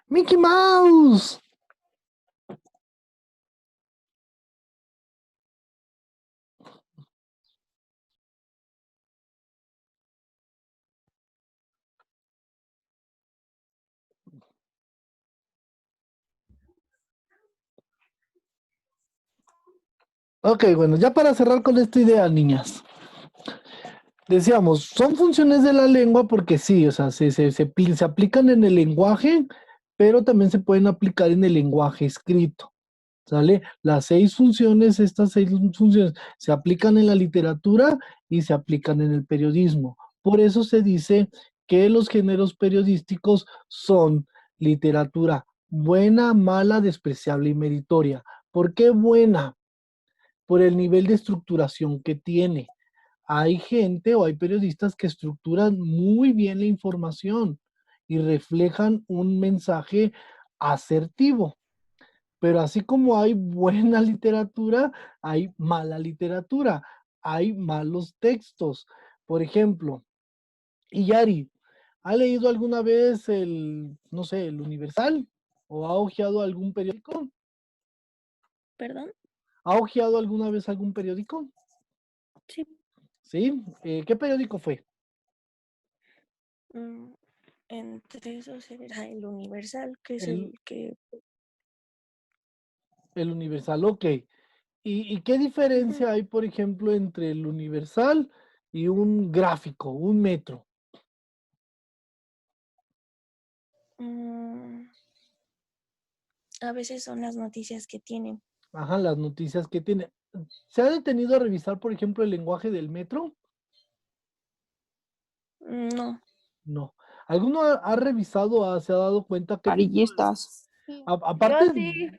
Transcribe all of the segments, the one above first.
Mickey Mouse. Ok, bueno, ya para cerrar con esta idea, niñas. Decíamos, son funciones de la lengua porque sí, o sea, se aplican en el lenguaje, pero también se pueden aplicar en el lenguaje escrito. ¿Sale? Las seis funciones, estas seis funciones, se aplican en la literatura y se aplican en el periodismo. Por eso se dice que los géneros periodísticos son literatura buena, mala, despreciable y meritoria. ¿Por qué buena? Por el nivel de estructuración que tiene. Hay gente o hay periodistas que estructuran muy bien la información y reflejan un mensaje asertivo. Pero así como hay buena literatura, hay mala literatura, hay malos textos. Por ejemplo, Iyari, ¿ha leído alguna vez el, no sé, el Universal? ¿O ha hojeado algún periódico? ¿Perdón? ¿Ha hojeado alguna vez algún periódico? Sí. ¿Sí? ¿Qué periódico fue? Entre esos era el Universal, que es El, el que... el Universal, ok. ¿Y qué Ujú. diferencia hay, por ejemplo, entre el Universal y un gráfico, un metro? Mm, a veces son las noticias que tienen. Ajá, las noticias que tiene. ¿Se ha detenido a revisar, por ejemplo, el lenguaje del metro? No. No. ¿Alguno ha revisado, se ha dado cuenta que Amarillistas. Yo aparte, sí,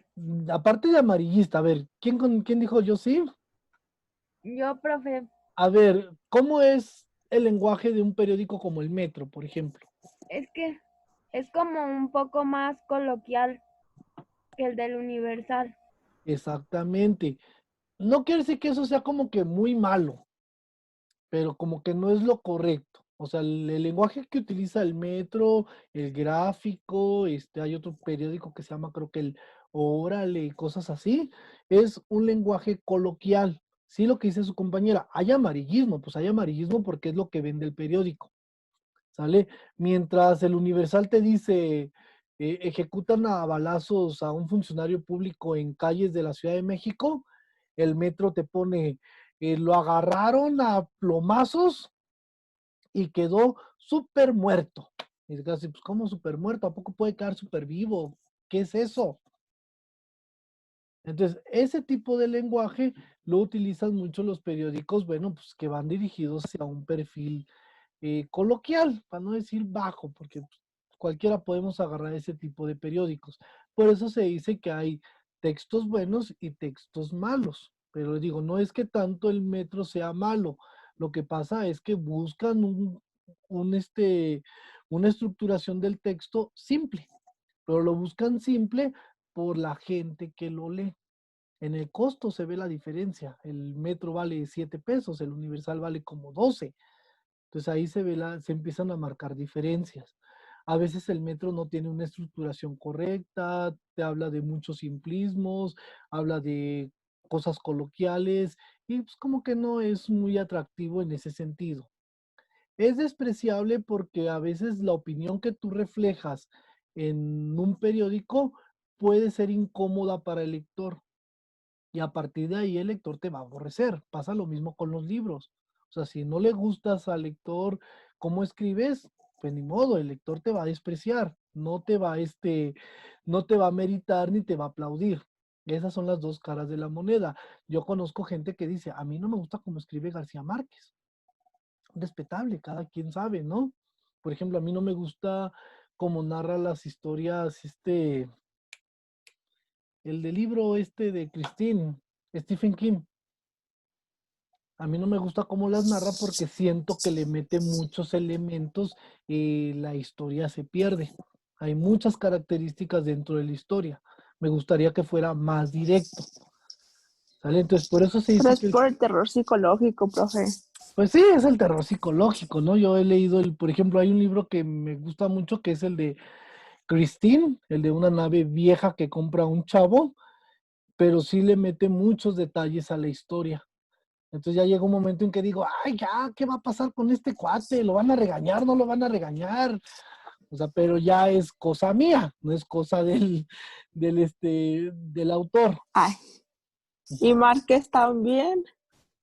aparte de amarillista, a ver, ¿quién dijo yo sí? yo, profe, A ver, ¿cómo es el lenguaje de un periódico como el Metro, por ejemplo? es que es como un poco más coloquial que el del Universal. Exactamente. No quiere decir que eso sea como que muy malo, pero como que no es lo correcto. O sea, el lenguaje que utiliza el Metro, el gráfico, hay otro periódico que se llama, creo que el Órale, y cosas así, es un lenguaje coloquial. Sí, lo que dice su compañera, hay amarillismo, pues hay amarillismo porque es lo que vende el periódico, ¿sale? Mientras el Universal te dice, ejecutan a balazos a un funcionario público en calles de la Ciudad de México, el Metro te pone, lo agarraron a plomazos y quedó súper muerto. Y dices así, pues, ¿cómo súper muerto? ¿A poco puede quedar súper vivo? ¿Qué es eso? Entonces, ese tipo de lenguaje lo utilizan mucho los periódicos, bueno, pues que van dirigidos hacia un perfil coloquial, para no decir bajo, porque pues, cualquiera podemos agarrar ese tipo de periódicos. Por eso se dice que hay textos buenos y textos malos. Pero digo, no es que tanto el metro sea malo, lo que pasa es que buscan una estructuración del texto simple, pero lo buscan simple por la gente que lo lee. En el costo se ve la diferencia. El metro vale 7 pesos, el universal vale como 12. Entonces ahí se empiezan a marcar diferencias. A veces el metro no tiene una estructuración correcta, te habla de muchos simplismos, habla de cosas coloquiales y pues como que no es muy atractivo en ese sentido. Es despreciable porque a veces la opinión que tú reflejas en un periódico puede ser incómoda para el lector y a partir de ahí el lector te va a aborrecer. Pasa lo mismo con los libros. O sea, si no le gustas al lector cómo escribes, pues ni modo, el lector te va a despreciar, no te va a meritar ni te va a aplaudir. Esas son las dos caras de la moneda. Yo conozco gente que dice, a mí no me gusta cómo escribe García Márquez. Respetable, cada quien sabe, ¿no? Por ejemplo, a mí no me gusta cómo narra las historias, el del libro de Christine, Stephen King. A mí no me gusta cómo las narra porque siento que le mete muchos elementos y la historia se pierde. Hay muchas características dentro de la historia. Me gustaría que fuera más directo. ¿Sale? Entonces, por eso se Pero dice es que, por el terror psicológico, profe. pues sí, es el terror psicológico, ¿no? Yo he leído, por ejemplo, hay un libro que me gusta mucho que es el de Christine, el de una nave vieja que compra un chavo, pero sí le mete muchos detalles a la historia. Entonces ya llega un momento en que digo, ay, ya, ¿qué va a pasar con este cuate? ¿Lo van a regañar? ¿No lo van a regañar? O sea, pero ya es cosa mía, no es cosa del autor. Ay. Y Márquez también.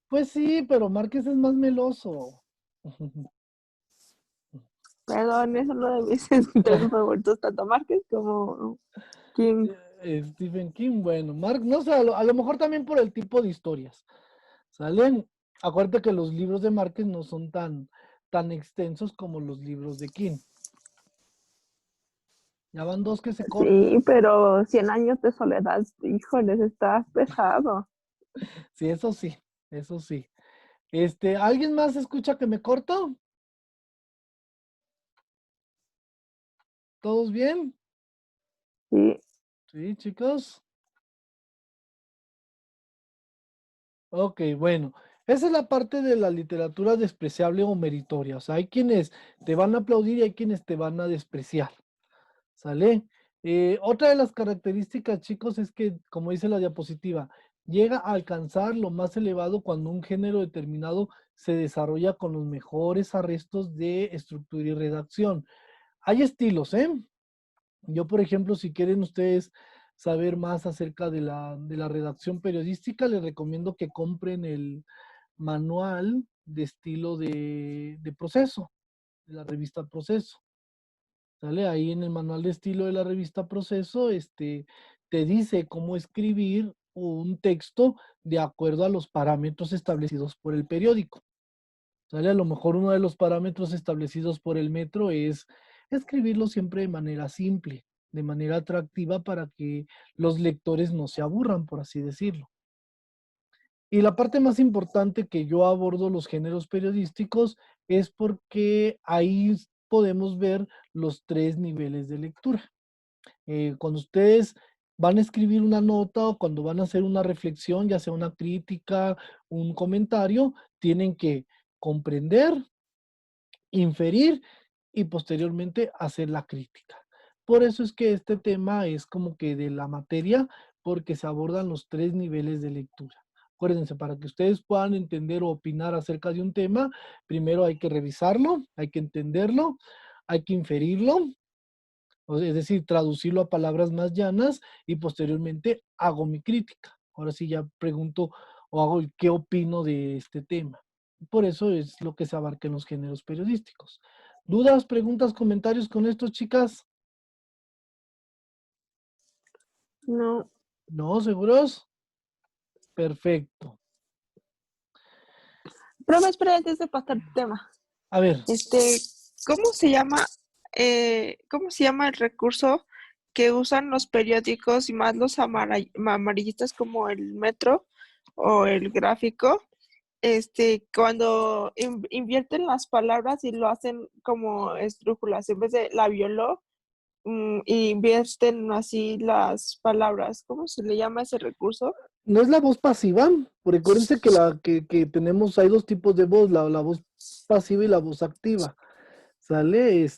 Pues sí, pero Márquez es más meloso. Perdón, es uno de mis escritores favoritos, tanto Márquez como King. Stephen King, bueno, no sé, a lo mejor también por el tipo de historias. ¿Salen? Acuérdate que los libros de Márquez no son tan extensos como los libros de King. Ya van dos que se cortan. Sí, pero 100 años de soledad, híjoles, está pesado. Sí, eso sí, eso sí. ¿Alguien más escucha que me corto? ¿Todos bien? Sí, Sí, chicos. Ok, bueno. Esa es la parte de la literatura despreciable o meritoria. O sea, hay quienes te van a aplaudir y hay quienes te van a despreciar. ¿Sale? Otra de las características, chicos, es que, como dice la diapositiva, llega a alcanzar lo más elevado cuando un género determinado se desarrolla con los mejores arrestos de estructura y redacción. Hay estilos, ¿eh? Yo, por ejemplo, si quieren ustedes saber más acerca de la redacción periodística, les recomiendo que compren el manual de estilo de Proceso, de la revista Proceso. ¿Sale? Ahí en el manual de estilo de la revista Proceso, te dice cómo escribir un texto de acuerdo a los parámetros establecidos por el periódico. ¿Sale? A lo mejor uno de los parámetros establecidos por el Metro es escribirlo siempre de manera simple, de manera atractiva para que los lectores no se aburran, por así decirlo. Y la parte más importante que yo abordo los géneros periodísticos es porque ahí podemos ver los tres niveles de lectura. Cuando ustedes van a escribir una nota o cuando van a hacer una reflexión, ya sea una crítica, un comentario, tienen que comprender, inferir y posteriormente hacer la crítica. Por eso es que este tema es como que de la materia, porque se abordan los tres niveles de lectura. Acuérdense, para que ustedes puedan entender o opinar acerca de un tema, primero hay que revisarlo, hay que entenderlo, hay que inferirlo, es decir, traducirlo a palabras más llanas y posteriormente hago mi crítica. Ahora sí ya pregunto o hago el qué opino de este tema. Por eso es lo que se abarca en los géneros periodísticos. ¿Dudas, preguntas, comentarios con esto, chicas? no. ¿No? ¿Seguros? Perfecto. Profe, espera, antes de pasar el tema. A ver, ¿Cómo se llama el recurso que usan los periódicos y más los amarillistas como el Metro o el Gráfico? Cuando invierten las palabras y lo hacen como esdrújulas, en vez de la violó, invierten así las palabras. ¿Cómo se le llama ese recurso? no es la voz pasiva, porque acuérdense que tenemos, hay dos tipos de voz, la voz pasiva y la voz activa. ¿Sale?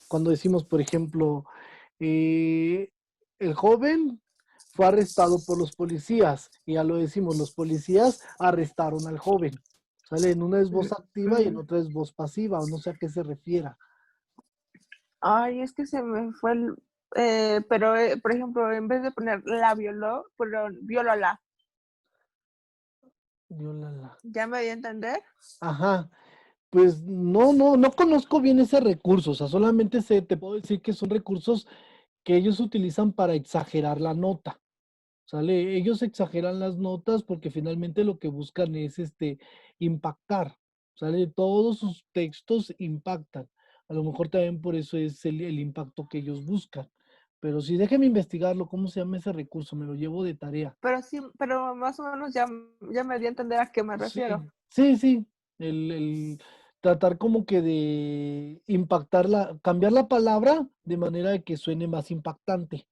Cuando decimos, por ejemplo, el joven fue arrestado por los policías, y ya lo decimos, los policías arrestaron al joven. ¿Sale? En una es voz activa y en otra es voz pasiva, o no sé a qué se refiera. Ay, es que se me fue pero, por ejemplo, en vez de poner la violó, violala. Violala. ¿Ya me voy a entender? Ajá. Pues no conozco bien ese recurso, o sea, solamente te puedo decir que son recursos que ellos utilizan para exagerar la nota. O ¿sale? Ellos exageran las notas porque finalmente lo que buscan es impactar, ¿sale? Todos sus textos impactan. A lo mejor también por eso es el impacto que ellos buscan. Pero sí, déjeme investigarlo, ¿cómo se llama ese recurso? Me lo llevo de tarea. Pero sí, pero más o menos ya, ya me di a entender a qué me Sí, refiero. sí. El tratar como que de impactar cambiar la palabra de manera de que suene más impactante.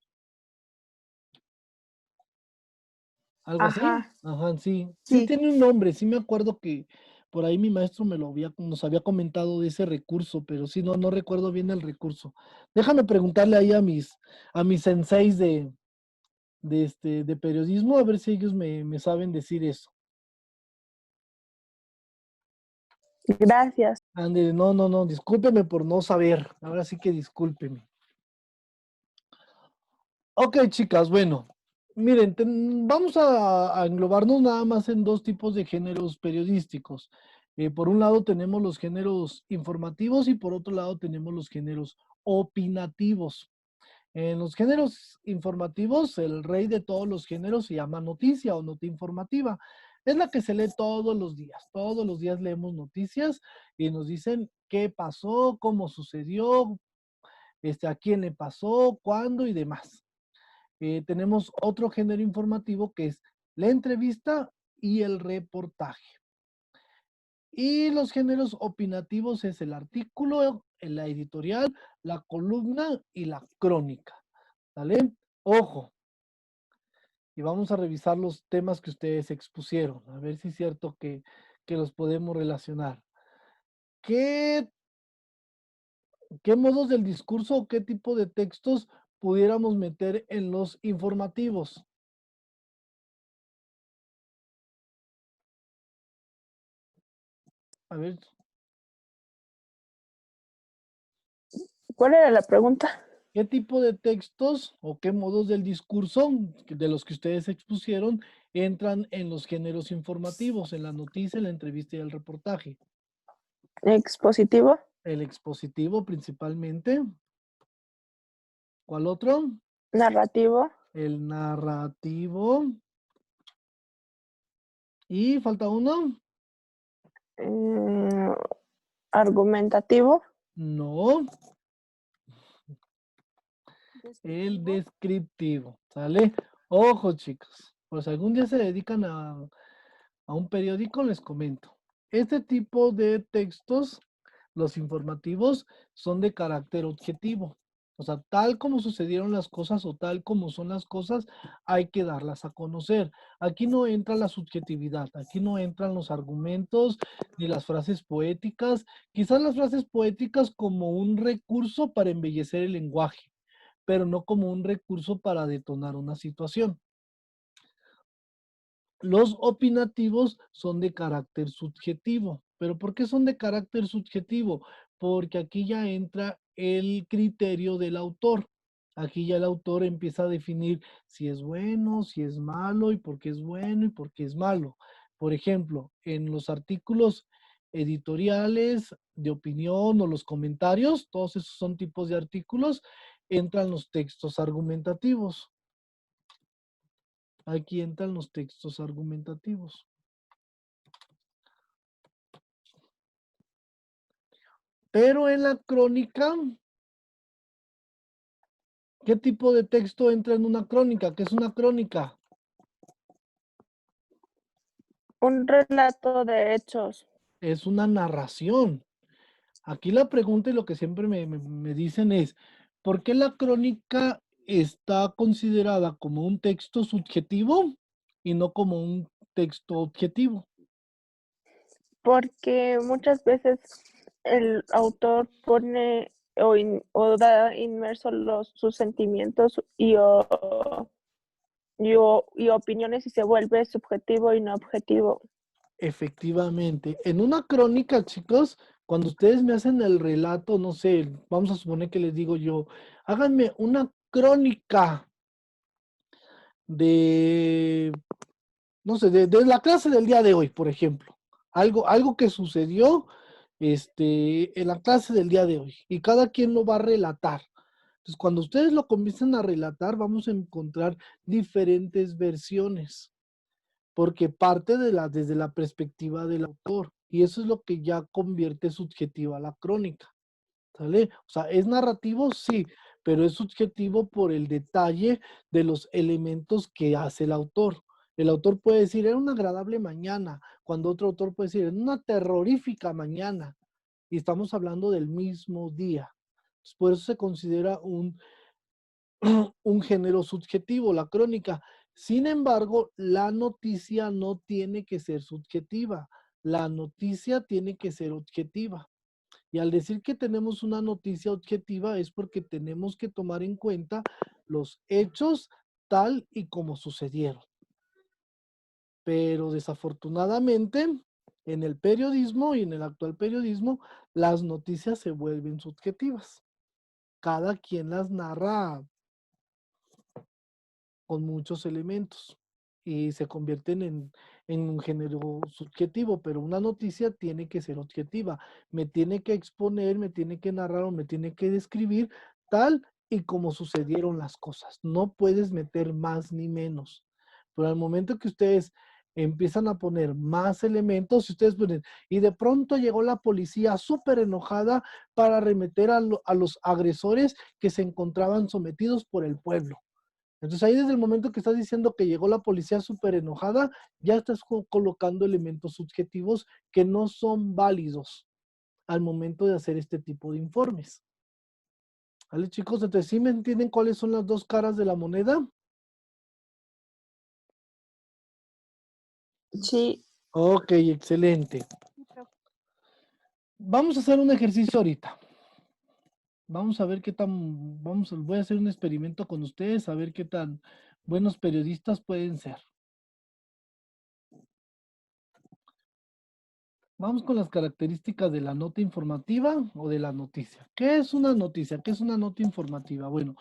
Algo así. Ajá, Ajá, sí. Sí sí. tiene un nombre, sí me acuerdo que por ahí mi maestro nos había comentado de ese recurso, pero sí, no recuerdo bien el recurso. Déjame preguntarle ahí a mis senseis de periodismo, a ver si ellos me saben decir eso. Gracias. Ándele, no, discúlpeme por no saber. Ahora sí que discúlpeme. Ok, chicas, bueno, miren, vamos a englobarnos nada más en dos tipos de géneros periodísticos. Por un lado tenemos los géneros informativos y por otro lado tenemos los géneros opinativos. En los géneros informativos, el rey de todos los géneros se llama noticia o nota informativa. Es la que se lee todos los días. Todos los días leemos noticias y nos dicen qué pasó, cómo sucedió, a quién le pasó, cuándo y demás. Tenemos otro género informativo que es la entrevista y el reportaje. Y los géneros opinativos es el artículo, la editorial, la columna y la crónica. ¿Vale? Ojo. Y vamos a revisar los temas que ustedes expusieron, a ver si es cierto que los podemos relacionar. ¿Qué, qué modos del discurso o qué tipo de textos pudiéramos meter en los informativos? A ver, ¿Cuál era la pregunta? ¿qué tipo de textos o qué modos del discurso de los que ustedes expusieron entran en los géneros informativos, en la noticia, la entrevista y el reportaje? Expositivo, El expositivo principalmente. ¿Cuál otro? narrativo, El narrativo. ¿Y falta uno? mm, argumentativo, No, el descriptivo. ¿Sale? Ojo, chicos. Pues algún día se dedican a un periódico, les comento. Este tipo de textos, los informativos, son de carácter objetivo. O sea, tal como sucedieron las cosas o tal como son las cosas, hay que darlas a conocer. Aquí no entra la subjetividad, aquí no entran los argumentos ni las frases poéticas. Quizás las frases poéticas como un recurso para embellecer el lenguaje, pero no como un recurso para detonar una situación. Los opinativos son de carácter subjetivo. ¿Pero por qué son de carácter subjetivo? Porque aquí ya entra el criterio del autor. Aquí ya el autor empieza a definir si es bueno, si es malo y por qué es bueno y por qué es malo. Por ejemplo, en los artículos editoriales de opinión o los comentarios, todos esos son tipos de artículos, entran los textos argumentativos. Aquí entran los textos argumentativos. Pero en la crónica, ¿qué tipo de texto entra en una crónica? ¿Qué es una crónica? un relato de hechos, Es una narración. Aquí la pregunta y lo que siempre me dicen es, ¿por qué la crónica está considerada como un texto subjetivo y no como un texto objetivo? porque muchas veces el autor pone o da inmerso sus sentimientos y opiniones y se vuelve subjetivo y no objetivo. Efectivamente. En una crónica, chicos, cuando ustedes me hacen el relato, no sé, vamos a suponer que les digo yo, háganme una crónica de, no sé, de la clase del día de hoy, por ejemplo. Algo que sucedió en la clase del día de hoy. Y cada quien lo va a relatar. Entonces, cuando ustedes lo comiencen a relatar, vamos a encontrar diferentes versiones, porque parte desde la perspectiva del autor, y eso es lo que ya convierte subjetiva la crónica, ¿sale? O sea, ¿es narrativo? Sí, pero es subjetivo por el detalle de los elementos que hace el autor. El autor puede decir, era una agradable mañana, cuando otro autor puede decir, era una terrorífica mañana, y estamos hablando del mismo día. Por eso se considera un género subjetivo, la crónica. Sin embargo, la noticia no tiene que ser subjetiva, la noticia tiene que ser objetiva. Y al decir que tenemos una noticia objetiva es porque tenemos que tomar en cuenta los hechos tal y como sucedieron. Pero desafortunadamente, en el periodismo y en el actual periodismo, las noticias se vuelven subjetivas. Cada quien las narra con muchos elementos y se convierten en un género subjetivo, pero una noticia tiene que ser objetiva. Me tiene que exponer, me tiene que narrar o me tiene que describir tal y como sucedieron las cosas. No puedes meter más ni menos. Pero al momento que ustedes empiezan a poner más elementos, si ustedes ponen, y de pronto llegó la policía súper enojada para arremeter a los agresores que se encontraban sometidos por el pueblo. Entonces ahí desde el momento que estás diciendo que llegó la policía súper enojada, ya estás colocando elementos subjetivos que no son válidos al momento de hacer este tipo de informes. ¿Vale, chicos? Entonces, ¿sí me entienden cuáles son las dos caras de la moneda? Sí, Ok, excelente. Vamos a hacer un ejercicio ahorita. Vamos a ver qué tan, voy a hacer un experimento con ustedes, a ver qué tan buenos periodistas pueden ser. Vamos con las características de la nota informativa o de la noticia. ¿Qué es una noticia? ¿Qué es una nota informativa? Bueno,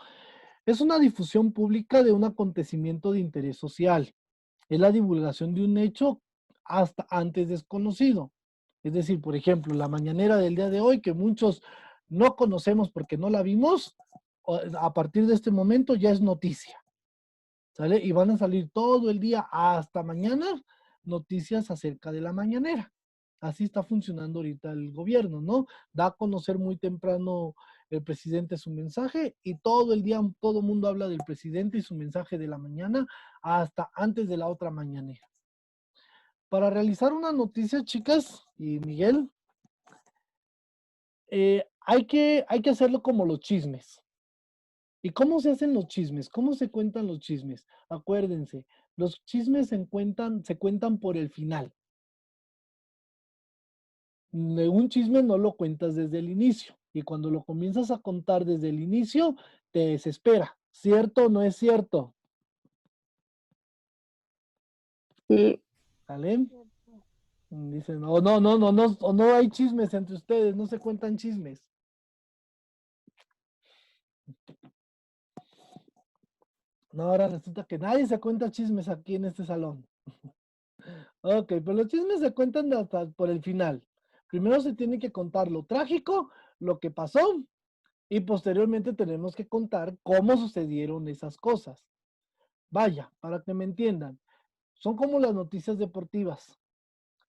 es una difusión pública de un acontecimiento de interés social. Es la divulgación de un hecho hasta antes desconocido. Es decir, por ejemplo, la mañanera del día de hoy, que muchos no conocemos porque no la vimos, a partir de este momento ya es noticia. ¿Sale? Y van a salir todo el día hasta mañana noticias acerca de la mañanera. Así está funcionando ahorita el gobierno, ¿no? Da a conocer muy temprano el presidente su mensaje y todo el día todo el mundo habla del presidente y su mensaje de la mañana hasta antes de la otra mañanera. Para realizar una noticia, chicas y Miguel, hay que hacerlo como los chismes. ¿Y cómo se hacen los chismes? ¿Cómo se cuentan los chismes? Acuérdense, los chismes se cuentan por el final. Un chisme no lo cuentas desde el inicio. Y cuando lo comienzas a contar desde el inicio, te desespera. ¿Cierto o no es cierto? sí. ¿Sale? Dicen, oh, o no hay chismes entre ustedes, no se cuentan chismes. No, ahora resulta que nadie se cuenta chismes aquí en este salón. Ok, pero los chismes se cuentan hasta por el final. Primero se tiene que contar lo trágico, lo que pasó, y posteriormente tenemos que contar cómo sucedieron esas cosas. Vaya, para que me entiendan, son como las noticias deportivas.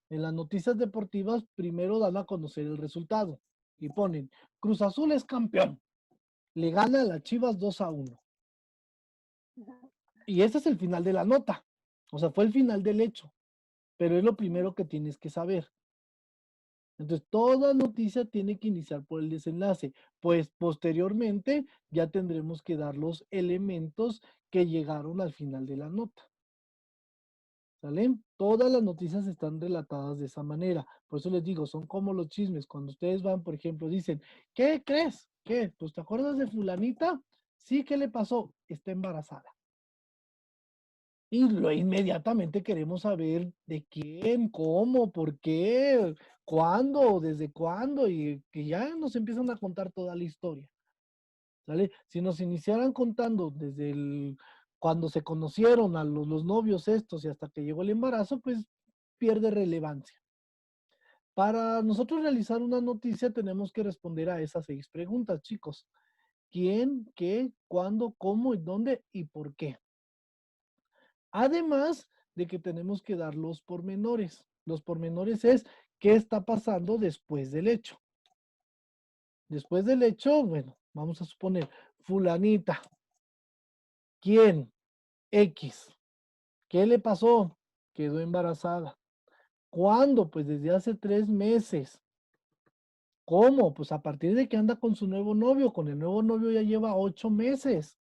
En las noticias deportivas primero dan a conocer el resultado y ponen, Cruz Azul es campeón, le gana a las Chivas 2-1. Y ese es el final de la nota. O sea, fue el final del hecho, pero es lo primero que tienes que saber. Entonces, toda noticia tiene que iniciar por el desenlace, pues posteriormente ya tendremos que dar los elementos que llegaron al final de la nota. ¿Sale? Todas las noticias están relatadas de esa manera. Por eso les digo, son como los chismes. Cuando ustedes van, por ejemplo, dicen, ¿qué crees? ¿Qué? Pues ¿te acuerdas de fulanita? Sí, ¿qué le pasó? Está embarazada. Y inmediatamente queremos saber de quién, cómo, por qué, cuándo, desde cuándo, y que ya nos empiezan a contar toda la historia. ¿Sale? Si nos iniciaran contando desde cuando se conocieron a los novios estos y hasta que llegó el embarazo, pues pierde relevancia. Para nosotros realizar una noticia tenemos que responder a esas 6 preguntas, chicos. quién, qué, cuándo, cómo, y dónde y por qué. Además de que tenemos que dar los pormenores. Los pormenores es qué está pasando después del hecho. Después del hecho, bueno, vamos a suponer, fulanita, ¿quién? X. ¿Qué le pasó? Quedó embarazada. ¿Cuándo? Pues desde hace 3 meses. ¿Cómo? Pues a partir de que anda con su nuevo novio. Con el nuevo novio ya lleva 8 meses.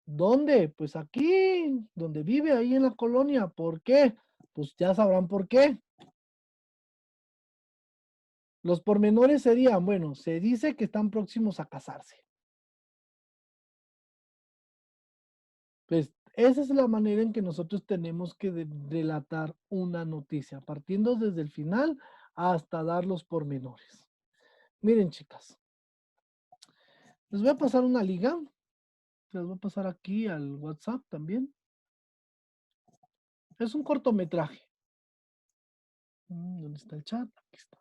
¿Dónde? Pues aquí, donde vive, ahí en la colonia. ¿Por qué? Pues ya sabrán por qué. Los pormenores serían, bueno, se dice que están próximos a casarse. Pues esa es la manera en que nosotros tenemos que relatar una noticia, partiendo desde el final hasta dar los pormenores. Miren, chicas, les voy a pasar una liga, les voy a pasar aquí al WhatsApp también. Es un cortometraje. ¿Dónde está el chat? Aquí está.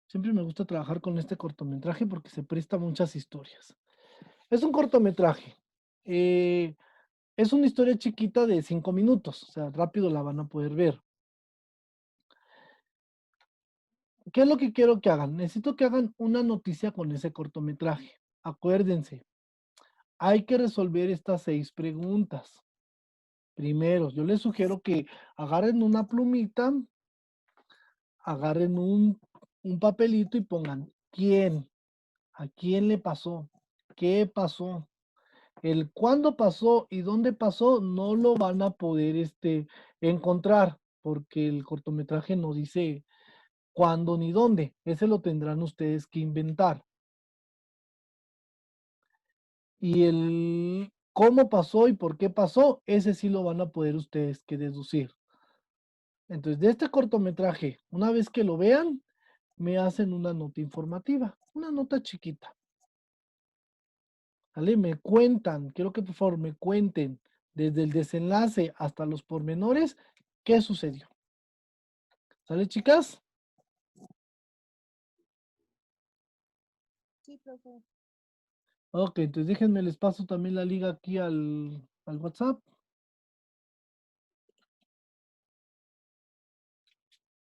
Siempre me gusta trabajar con este cortometraje porque se presta a muchas historias. Es un cortometraje. Es una historia chiquita de 5 minutos, o sea, rápido la van a poder ver. ¿Qué es lo que quiero que hagan? Necesito que hagan una noticia con ese cortometraje. Acuérdense, hay que resolver estas 6 preguntas. Primero, yo les sugiero que agarren una plumita, agarren un papelito y pongan quién, a quién le pasó, qué pasó. El cuándo pasó y dónde pasó no lo van a poder encontrar porque el cortometraje no dice cuándo ni dónde. Ese lo tendrán ustedes que inventar. Y el cómo pasó y por qué pasó, ese sí lo van a poder ustedes que deducir. Entonces, de este cortometraje, una vez que lo vean, me hacen una nota informativa, una nota chiquita. ¿Vale? Me cuentan, quiero que por favor me cuenten desde el desenlace hasta los pormenores qué sucedió. ¿Sale, chicas? Sí, profe. Ok, entonces déjenme, les paso también la liga aquí al WhatsApp.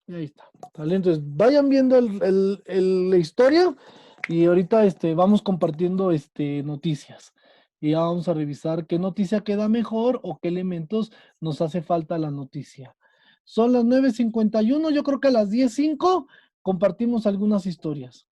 Y ahí está. ¿Sale? Entonces vayan viendo la historia y ahorita vamos compartiendo noticias. Y ya vamos a revisar qué noticia queda mejor o qué elementos nos hace falta la noticia. Son las 9:51, yo creo que a las 10:05 compartimos algunas historias.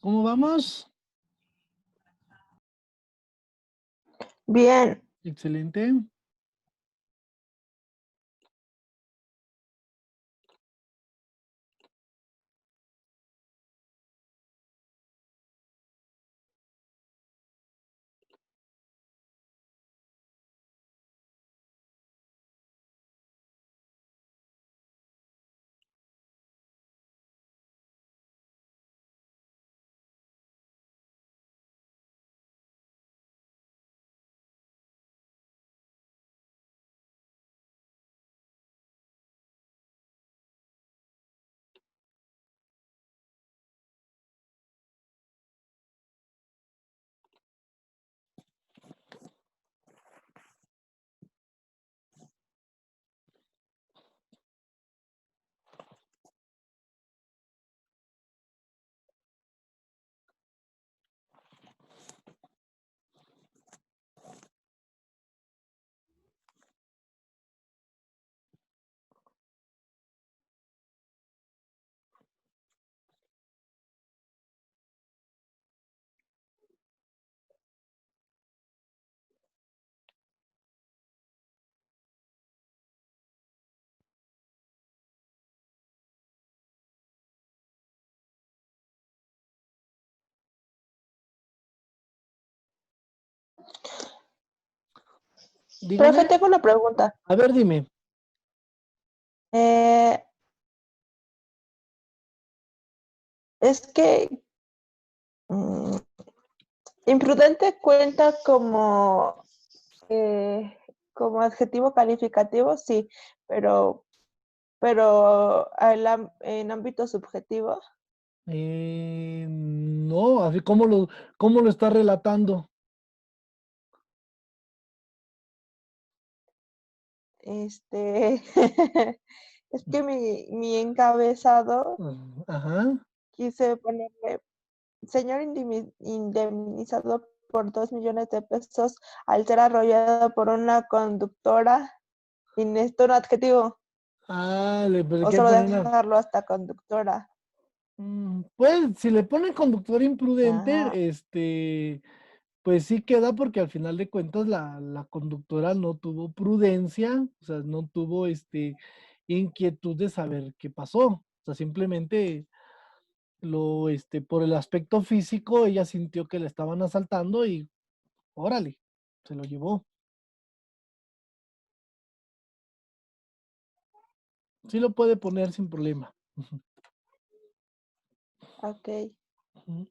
¿Cómo vamos? Bien, Excelente. profe, Dígame. tengo una pregunta. A ver, dime. Eh, es que mm, imprudente cuenta eh, como adjetivo calificativo, sí, pero, en ámbito subjetivo, No, así cómo lo está relatando. este, es que mi encabezado Ajá. quise ponerle señor indemnizado por 2 millones de pesos al ser arrollado por una conductora y necesito un adjetivo Ah, le pues, hay o que solo poner una. dejarlo hasta conductora. Pues, si le pone conductor Ah, imprudente, pues sí queda porque al final de cuentas la conductora no tuvo prudencia, o sea, no tuvo inquietud de saber qué pasó. O sea, simplemente por el aspecto físico, ella sintió que le estaban asaltando y órale, se lo llevó. Sí lo puede poner sin problema. ok. Ujú.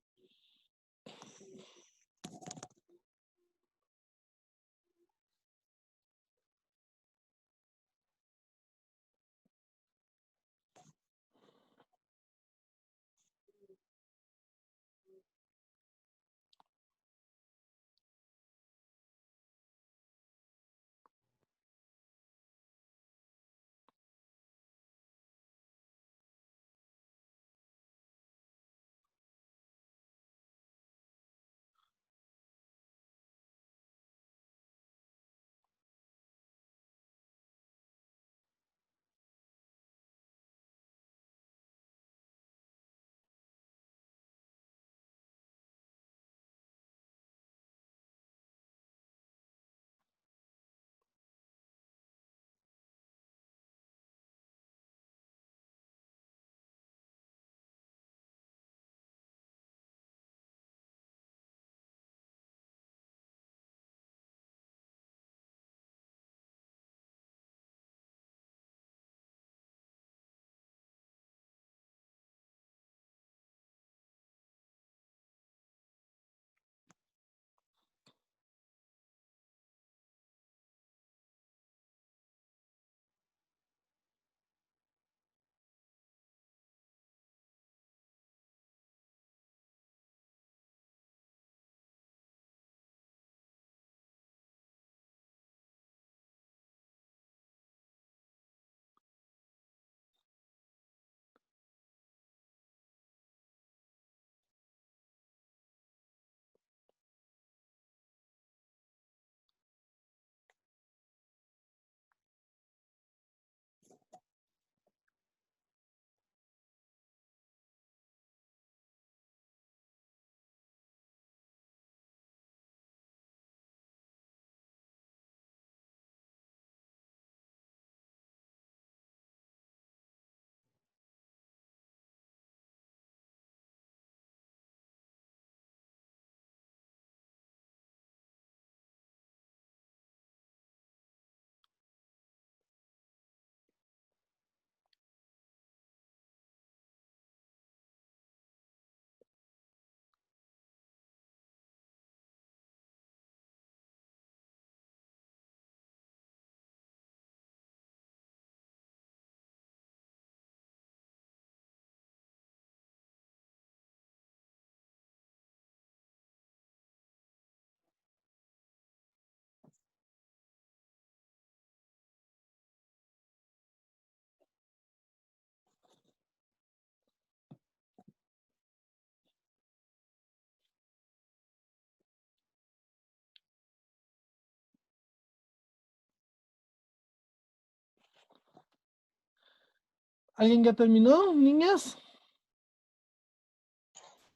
¿Alguien ya terminó, niñas?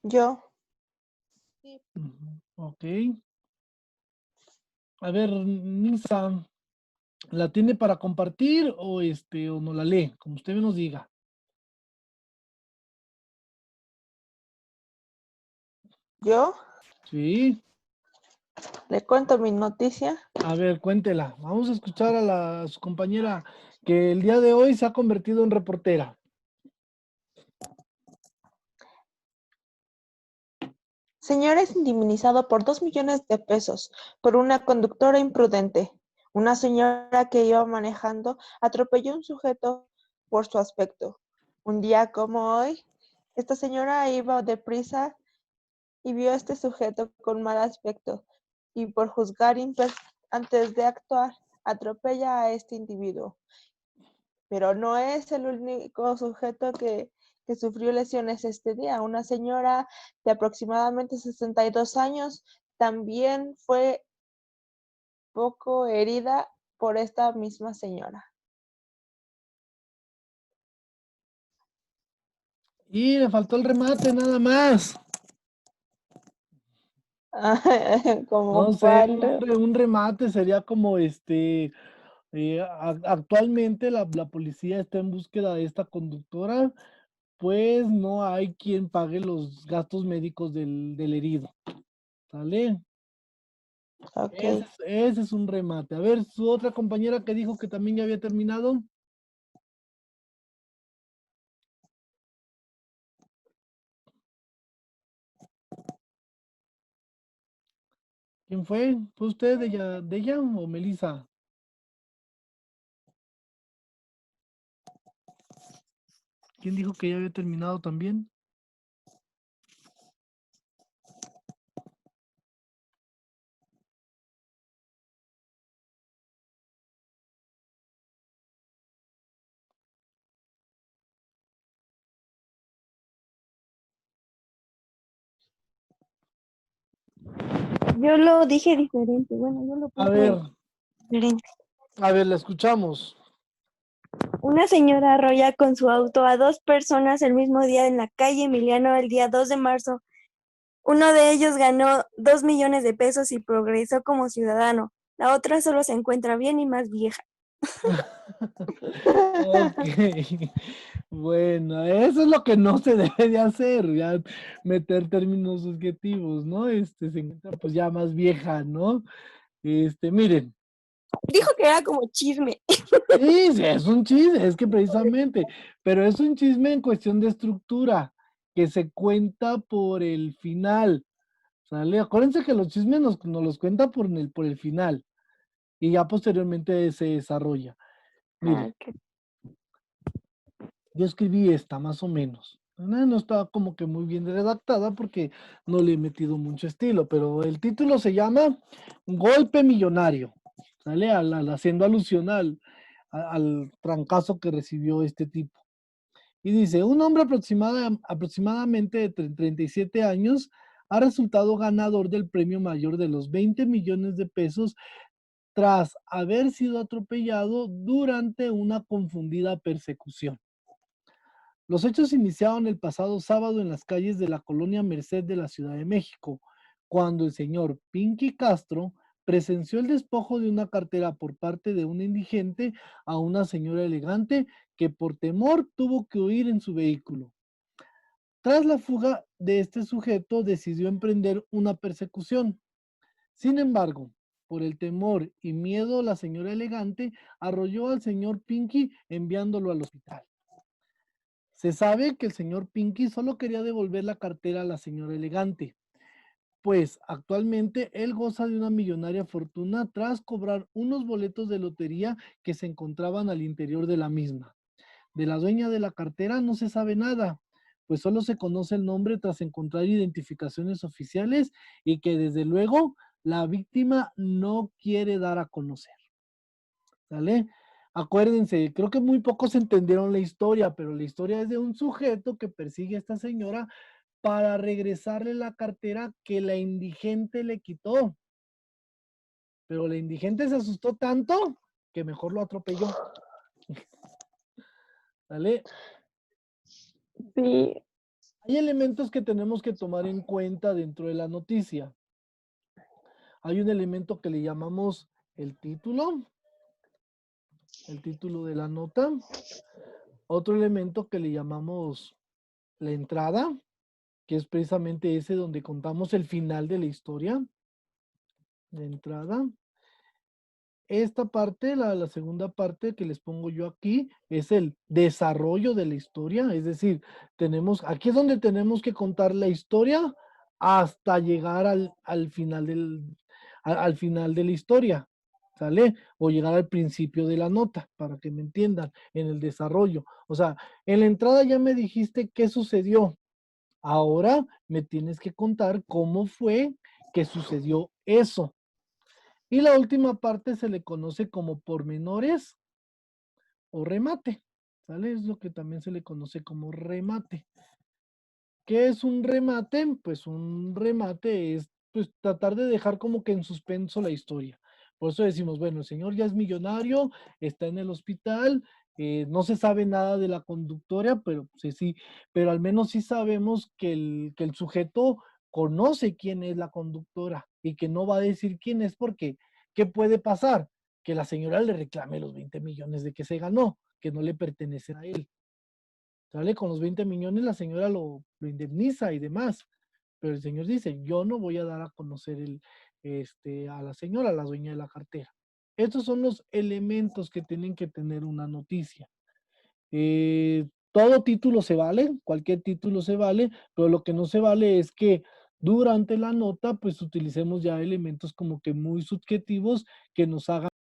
Yo. Ujú, ok. A ver, Nisa, ¿la tiene para compartir o no la lee? Como usted nos diga. Yo Sí. le cuento mi noticia. A ver, cuéntela. Vamos a escuchar a su compañera que el día de hoy se ha convertido en reportera. Señor es indemnizado por 2 millones de pesos por una conductora imprudente. Una señora que iba manejando atropelló a un sujeto por su aspecto. Un día como hoy, esta señora iba deprisa y vio a este sujeto con mal aspecto y por juzgar antes de actuar, atropella a este individuo. Pero no es el único sujeto que sufrió lesiones este día. Una señora de aproximadamente 62 años también fue poco herida por esta misma señora. Y le faltó el remate, nada más. Como No sé, cuál. un remate sería como actualmente la policía está en búsqueda de esta conductora, pues no hay quien pague los gastos médicos del herido. ¿Sale? Ok. Ese es un remate. A ver, su otra compañera que dijo que también ya había terminado. ¿Quién fue? ¿Fue usted de ella o Melissa? ¿Quién dijo que ya había terminado también? Yo lo dije diferente. Bueno, yo lo A ver, puse diferente. la escuchamos. Una señora arrolla con su auto a 2 personas el mismo día en la calle Emiliano el día 2 de marzo. Uno de ellos ganó 2 millones de pesos y progresó como ciudadano. La otra solo se encuentra bien y más vieja. Ok. Bueno, eso es lo que no se debe de hacer, ya meter términos subjetivos, ¿no? Se encuentra pues ya más vieja, ¿no? Miren, Dijo que era como chisme. sí, sí, es un chisme, es que precisamente, pero es un chisme en cuestión de estructura, que se cuenta por el final, ¿sale? Acuérdense que los chismes nos los cuenta por el final, y ya posteriormente se desarrolla. Mire, Ok. yo escribí esta más o menos. No estaba como que muy bien redactada porque no le he metido mucho estilo, pero el título se llama Golpe Millonario, ¿sale? Haciendo alusión al trancazo que recibió este tipo. Y dice, un hombre aproximadamente de 37 años ha resultado ganador del premio mayor de los 20 millones de pesos tras haber sido atropellado durante una confundida persecución. Los hechos iniciaron el pasado sábado en las calles de la colonia Merced de la Ciudad de México, cuando el señor Pinky Castro presenció el despojo de una cartera por parte de un indigente a una señora elegante que por temor tuvo que huir en su vehículo. Tras la fuga de este sujeto, decidió emprender una persecución. Sin embargo, por el temor y miedo, la señora elegante arrolló al señor Pinky enviándolo al hospital. Se sabe que el señor Pinky solo quería devolver la cartera a la señora elegante, pues actualmente él goza de una millonaria fortuna tras cobrar unos boletos de lotería que se encontraban al interior de la misma. De la dueña de la cartera no se sabe nada, pues solo se conoce el nombre tras encontrar identificaciones oficiales y que desde luego la víctima no quiere dar a conocer. ¿Sale? Acuérdense, creo que muy pocos entendieron la historia, pero la historia es de un sujeto que persigue a esta señora para regresarle la cartera que la indigente le quitó. Pero la indigente se asustó tanto que mejor lo atropelló. ¿Vale? Sí, Hay elementos que tenemos que tomar en cuenta dentro de la noticia. Hay un elemento que le llamamos el título de la nota. Otro elemento que le llamamos la entrada, que es precisamente ese donde contamos el final de la historia. La entrada. Esta parte, la segunda parte que les pongo yo aquí, es el desarrollo de la historia. Es decir, aquí es donde tenemos que contar la historia hasta llegar al final al final de la historia, ¿sale? O llegar al principio de la nota, para que me entiendan, en el desarrollo. O sea, en la entrada ya me dijiste qué sucedió. Ahora me tienes que contar cómo fue que sucedió eso. Y la última parte se le conoce como pormenores o remate, ¿sale? Es lo que también se le conoce como remate. ¿Qué es un remate? Pues un remate es pues tratar de dejar como que en suspenso la historia. Por eso decimos, bueno, el señor ya es millonario, está en el hospital, no se sabe nada de la conductora, pero pues, sí, pero al menos sí sabemos que el sujeto conoce quién es la conductora y que no va a decir quién es porque, ¿qué puede pasar? Que la señora le reclame los 20 millones de que se ganó, que no le pertenecen a él. ¿Sale? Con los 20 millones la señora lo indemniza y demás. Pero el señor dice, yo no voy a dar a conocer a la señora, a la dueña de la cartera. Estos son los elementos que tienen que tener una noticia. Todo título se vale, cualquier título se vale, pero lo que no se vale es que durante la nota pues utilicemos ya elementos como que muy subjetivos que nos hagan